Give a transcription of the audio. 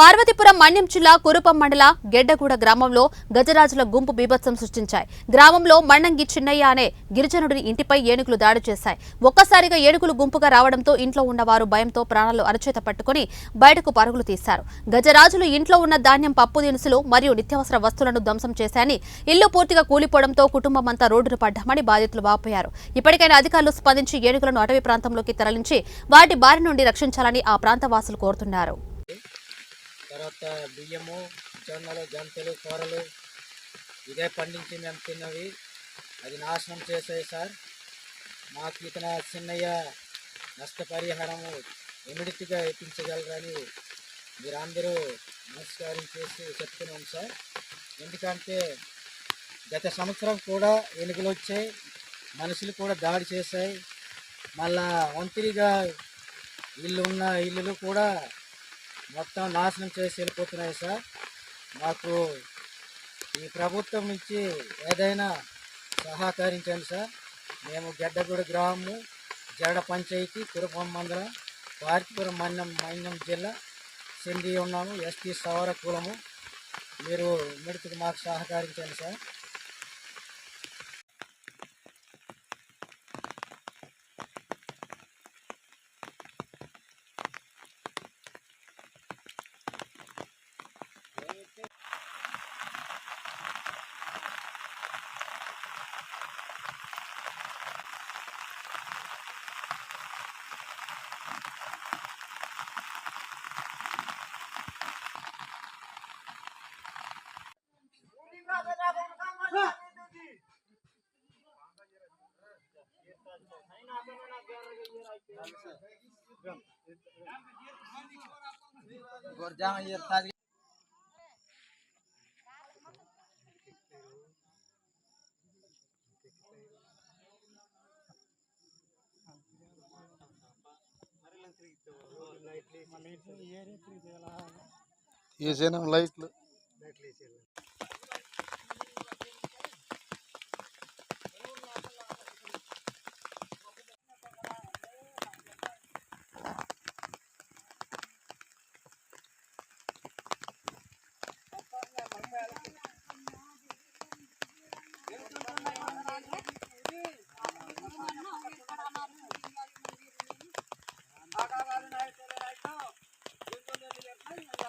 పార్వతీపురం మన్యం జిల్లా కురుపం మండల గెడ్డగూడ గ్రామంలో గజరాజుల గుంపు బీభత్సం సృష్టించాయి. గ్రామంలో మన్నంగి చిన్నయ్య అనే గిరిజనుడి ఇంటిపై ఏనుగులు దాడి చేశాయి. ఒక్కసారిగా ఏనుగులు గుంపుగా రావడంతో ఇంట్లో ఉన్నవారు భయంతో ప్రాణాలు అరచేత పట్టుకుని బయటకు పరుగులు తీశారు. గజరాజులు ఇంట్లో ఉన్న ధాన్యం, పప్పు దినుసులు మరియు నిత్యావసర వస్తువులను ధ్వంసం చేశాయని, ఇల్లు పూర్తిగా కూలిపోవడంతో కుటుంబం అంతా రోడ్డును పడ్డామని బాధితులు వాపోయారు. ఇప్పటికైనా అధికారులు స్పందించి ఏనుగులను అటవీ ప్రాంతంలోకి తరలించి వాటి బారి నుండి రక్షించాలని ఆ ప్రాంత వాసులు కోరుతున్నారు. తర్వాత బియ్యము, జొన్నలు, జంతులు, కూరలు ఇదే పండించి మేము తిన్నవి అది నాశనం చేసాయి సార్. మాకు ఇతన చిన్నయ్య నష్టపరిహారము ఇమిడియట్గా ఇప్పించగలరని మీరందరూ నమస్కారం చేసి చెప్తున్నాం సార్. ఎందుకంటే గత సంవత్సరం కూడా వెలుగులు వచ్చాయి, మనుషులు కూడా దాడి చేశాయి. మళ్ళా ఒంటరిగా ఇల్లులు కూడా మొత్తం నాశనం చేసి వెళ్ళిపోతున్నాయి సార్. మాకు ఈ ప్రభుత్వం నుంచి ఏదైనా సహకరించండి సార్. మేము గెడ్డగూడ గ్రామము, జడ పంచాయతీ, కురుపం మండలం, పార్వతీపురం మన్యం జిల్లా చెంది ఉన్నాము. ఎస్టీ సౌర కులము. మీరు మిడతకు మాకు సహకరించండి సార్. ये से ना लाइट